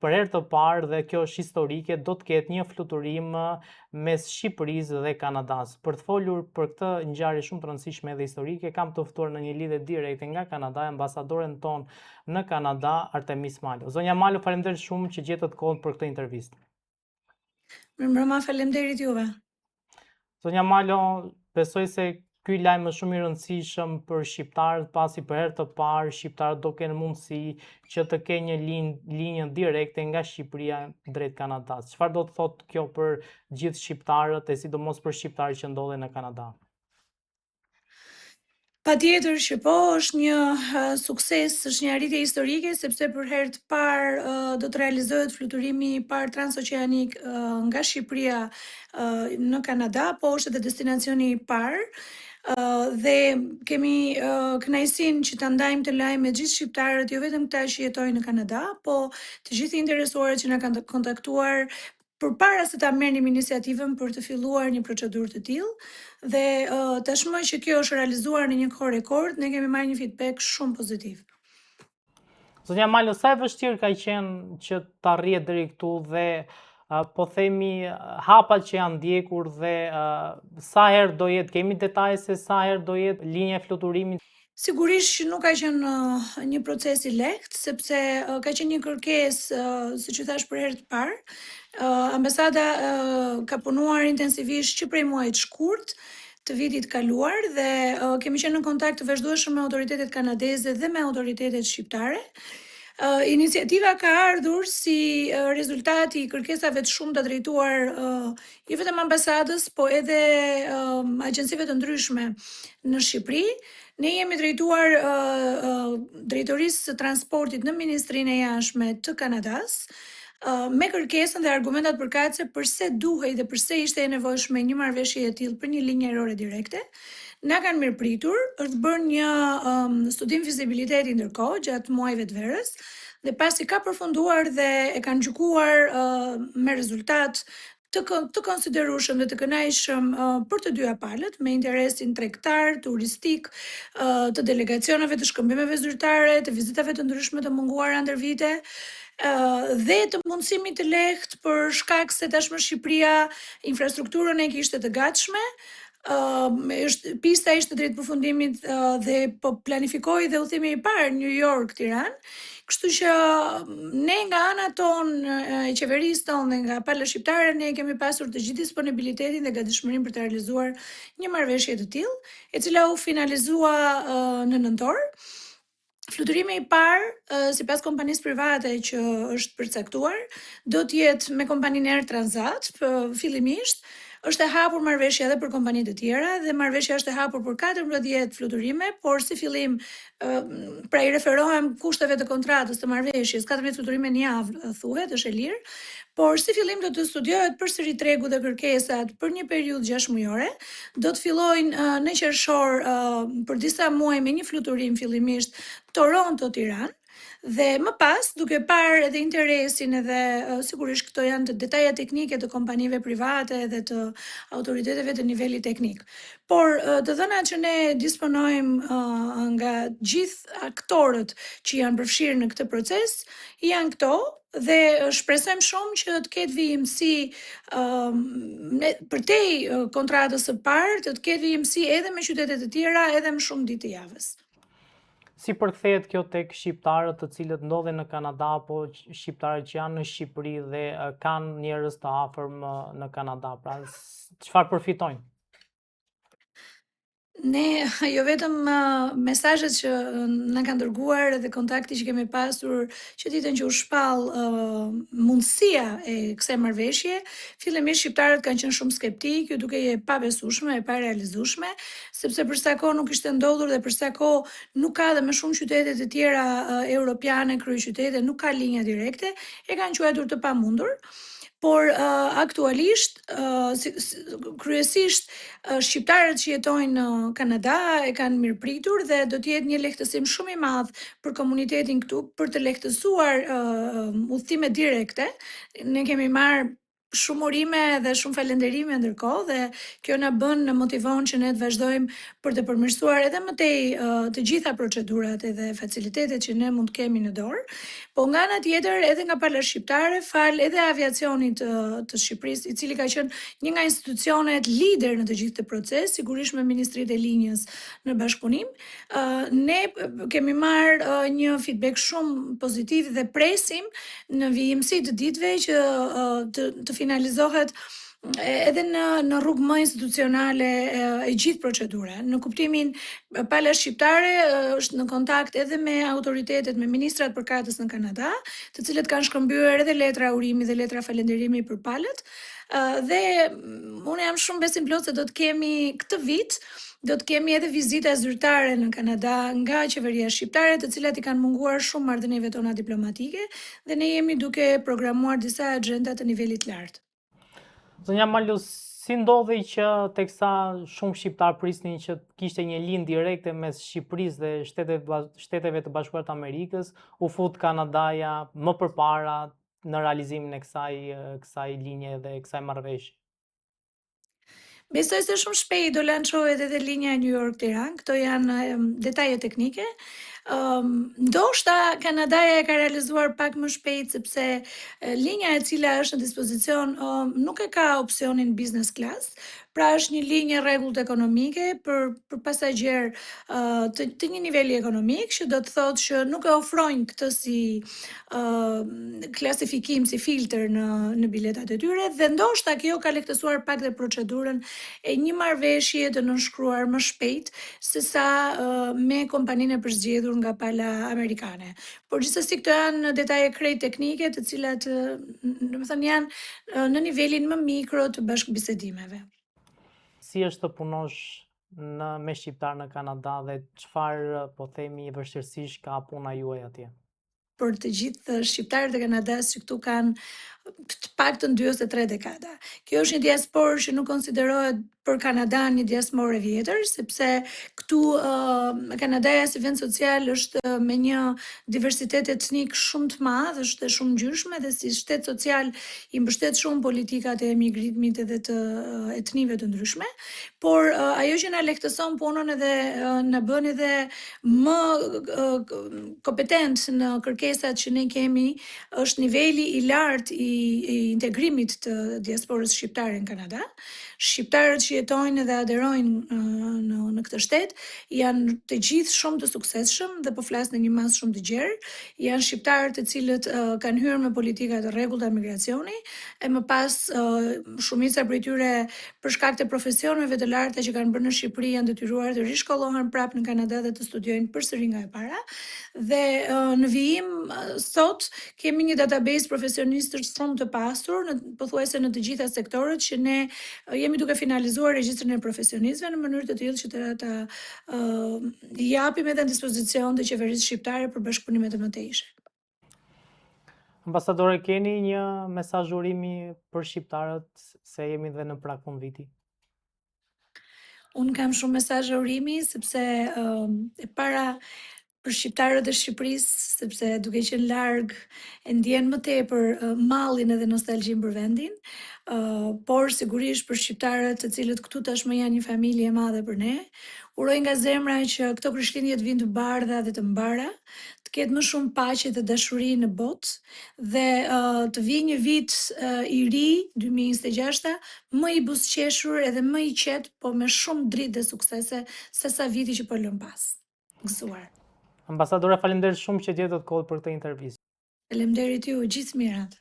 për herë të parë, dhe kjo është historike, do të ketë një fluturim mes Shqipërisë dhe Kanadas. Për të folur për këtë ngjarje shumë të rëndësishme dhe historike, kam të ftuar në një lidhje direkte nga Kanada ambasadoren tonë në Kanada, Artemis Malo. Zonja Malo, faleminderit shumë që gjetët kohën për këtë intervistë. Mirëmbrëma, faleminderit juve. Zonja Malo, besoj se ky lajm është shumë i rëndësishëm për shqiptarët, pasi për herë të parë shqiptarët do kenë mundësi që të kenë një linjë direkte nga Shqipëria drejt Kanadas. Çfarë do të thotë kjo për gjithë shqiptarët e sidomos për shqiptarët që ndodhen në Kanada? Patjetër që po, është një sukses, është një arritje historike, sepse për herë të parë do të realizohet fluturimi i parë transoqeanik nga Shqipëria në Kanada, po është edhe destinacioni i parë. Dhe kemi kënaqësinë që ta ndajmë të lajm me gjithë shqiptarët, jo vetëm këta që jetojnë në Kanada, po të gjithë interesuarët që na kanë kontaktuar përpara se ta merrnim iniciativën për të filluar një procedurë të tillë. Dhe tashmë që kjo është realizuar në një kohë rekord, ne kemi marrë një feedback shumë pozitiv. Zonja Malo, sa e vështirë ka qenë që të arrihet deri këtu dhe po themi hapat që janë ndjekur dhe sa herë do jetë, kemi detaje se sa herë do jetë linja e fluturimit? Sigurisht që nuk ka qenë një proces i lehtë, sepse ka qenë një kërkesë, siç u thash për herë të parë. Ambasada ka punuar intensivisht që prej muajit shkurt të vitit kaluar dhe kemi qenë në kontakt të vazhdueshëm me autoritetet kanadeze dhe me autoritetet shqiptare. Iniciativa ka ardhur si rezultati i kërkesave të shumta drejtuar jo vetëm ambasadës, po edhe agjencive të ndryshme në Shqipëri. Ne jemi drejtuar drejtorisë së transportit në Ministrinë e Jashtme të Kanadas, me kërkesën dhe argumentat përkatëse pse duhej dhe pse ishte e nevojshme një marrëveshje e tillë për një linjë ajrore direkte. Na kanë mirëpritur, është bërë një studim fizibiliteti ndërkohë gjatë muajve të verës, dhe pasi ka përfunduar dhe e kanë gjykuar me rezultat të konsiderueshëm dhe të kënaqshëm për të dyja palët, me interesin tregtar, turistik, të delegacioneve të shkëmbimeve zyrtare, të vizitave të ndryshme të munguara ndër vite, dhe të mundësimit të lehtë për shkak se tashmë Shqipëria infrastrukturën e kishte të gatshme. Pista ishte drejt përfundimit dhe po planifikoi dhe udhëtimi i parë New York-Tiranë. Kështu që ne nga ana tonë e qeverisë tonë dhe nga pala shqiptare, ne kemi pasur të gjithë disponibilitetin dhe gatishmërinë për të realizuar një marrëveshje të tillë, e cila u finalizua në nëntor. Fluturimi i parë, sipas kompanisë private që është përcaktuar, do të jetë me kompaninë Air Transat, fillimisht. Është e hapur marrëveshja edhe për kompani të tjera dhe marrëveshja është e hapur për 14 fluturime, por si fillim, pra i referohem kushteve të kontratës të marrëveshjes, 14 fluturime në javë thuhet, është e lirë, por si fillim do të studiohet përsëri tregu dhe kërkesat për një periudhë 6 mujore. Do të fillojnë në qershor për disa muaj me një fluturim fillimisht Toronto-Tiranë. Dhe më pas, duke parë edhe interesin edhe sigurisht këto janë të detajet teknike të kompanive private dhe të autoriteteve të nivelit teknik. Por të dhënat që ne disponojmë nga gjithë aktorët që janë përfshirë në këtë proces, janë këto, dhe shpresojmë shumë që të ketë vijimësi përtej kontratës së parë, të ketë vijimësi edhe me qytete të tjera, edhe më shumë ditë të javës. Si përkthehet kjo tek shqiptarët të cilët ndodhen në Kanada, apo shqiptarët që janë në Shqipëri dhe kanë njerëz të afërm në Kanada, pra çfarë përfitojnë? Ne jo vetëm mesazhet që na kanë dërguar dhe kontakti që kemi pasur që ditën që u shpall mundësia e kësaj marrëveshje, fillimisht shqiptarët kanë qenë shumë skeptikë, duke e pabesueshme, e parealizueshme, sepse për sa kohë nuk ishte ndodhur dhe për sa kohë nuk ka dhe me shumë qytete të tjera europiane, kryeqytete, nuk ka linja direkte, e kanë quajtur të pamundur. Por aktualisht, kryesisht shqiptarët që jetojnë në Kanada e kanë mirëpritur dhe do të jetë një lehtësim shumë i madh për komunitetin këtu për të lehtësuar udhëtime direkte. Ne kemi marrë shumë urime dhe shumë falenderime ndërkohë dhe kjo na bën, na motivon që ne të vazhdojmë për të përmirësuar edhe më tej të gjitha procedurat edhe facilitetet që ne mund të kemi në dorë. Po nga ana tjetër edhe nga pala shqiptare, fal edhe aviacionit të Shqipërisë, i cili ka qenë një nga institucionet lider në të gjithë këtë proces, sigurisht me Ministritë e Linjës në bashkëpunim, ne kemi marrë një feedback shumë pozitiv dhe presim në vijimsi të ditëve që të finalizohet edhe në rrugë më institucionale e gjithë procedura. Në kuptimin pala shqiptare është në kontakt edhe me autoritetet, me ministrat përkatës në Kanada, të cilët kanë shkëmbyer edhe letra urimi dhe letra falenderimi për palët. Dhe unë jam shumë besim plot se do të kemi këtë vit do të kemi edhe vizita zyrtare në Kanada nga qeveria shqiptare, të cilat i kanë munguar shumë marrëdhënieve tona diplomatike dhe ne jemi duke programuar disa agenda të nivelit lartë. Zonja Malus, si ndodhi që teksa shumë shqiptar prisnin që kishte një linjë direkte mes Shqipërisë dhe Shteteve të Bashkuara të Amerikës, u fut Kanadaja më përpara në realizimin e kësaj linje dhe kësaj marrëveshje? Besoj se shumë shpejt do lançohet edhe linja New York-Tiranë, këto janë detaje teknike. Ndoshta Kanadaja e ka realizuar pak më shpejt sepse linja e cila është në dispozicion nuk e ka opsionin business class, pra është një linjë rregullt ekonomike për pasagjer të një niveli ekonomik, që do të thotë që nuk e ofrojnë këtë si klasifikim, si filter në biletat e tyre, dhe ndoshta kjo ka lehtësuar pak dhe procedurën e një marrëveshje të nënshkruar më shpejt se sa me kompaninë e përzgjedhur nga pala amerikane. Por gjithsesi këto janë detaje krejt teknike, të cilat domethënë janë në nivelin më mikro të bashkëbisedimeve. Si është të punosh me shqiptar në Kanada dhe çfarë po themi vështirësish ka puna juaj atje? Për të gjithë shqiptarët e Kanadas që këtu kanë të paktën 2 ose 3 dekada. Kjo është një diasporë që nuk konsiderohet për Kanadan një diasporë e vjetër, sepse këtu Kanadaja si vend social është me një diversitet etnik shumë të madh, është e shumë ngjyrshme dhe si shtet social i mbështet shumë politikat e emigrimit edhe të etnive të ndryshme, por ajo që na lehtëson punën edhe na bën edhe më kompetent në kërkesat që ne kemi është niveli i lartë i integrimit të diasporës shqiptare në Kanada. Shqiptarët që jetojnë dhe aderojnë në këtë shtet janë të gjithë shumë të suksesshëm dhe po flas në një masë shumë të gjerë. Janë shqiptarë të cilët kanë hyrë me politika të rregullta migracioni, e më pas shumica prej tyre për shkak të profesioneve të larta që kanë bërë në Shqipëri janë detyruar të rishkollohen prapë në Kanada dhe të studiojnë përsëri nga e para. Dhe në vijim sot kemi një database profesionistësh shumë të pasur pothuajse në të gjitha sektorët, që ne jemi duke finalizuar regjistrin e profesionistëve në mënyrë të tillë që ta japim edhe në dispozicion të qeverisë shqiptare për bashkëpunime të mëtejshme. Ambasadore, keni një mesazh urimi për shqiptarët se jemi dhe në prag fund viti? Unë kam shumë mesazhe urimi sepse e para për shqiptarët e Shqipërisë, sepse duke qenë larg e ndjen më tepër mallin edhe nostalgjin për vendin, por sigurisht për shqiptarët të cilët këtu tashmë janë një familje e madhe për ne, uroj nga zemra që këto Krishtlindje të vinë të bardha dhe të mbara, të ketë më shumë paqe dhe dashuri në botë dhe të vijë një vit i ri 2026 më i buzëqeshur edhe më i qetë, po me shumë dritë dhe suksese se sa viti që po lëm pas. Gëzuar. Ambasadore, faleminderit shumë që gjetët kohë për këtë intervistë. Faleminderit ju, gjithë mirat.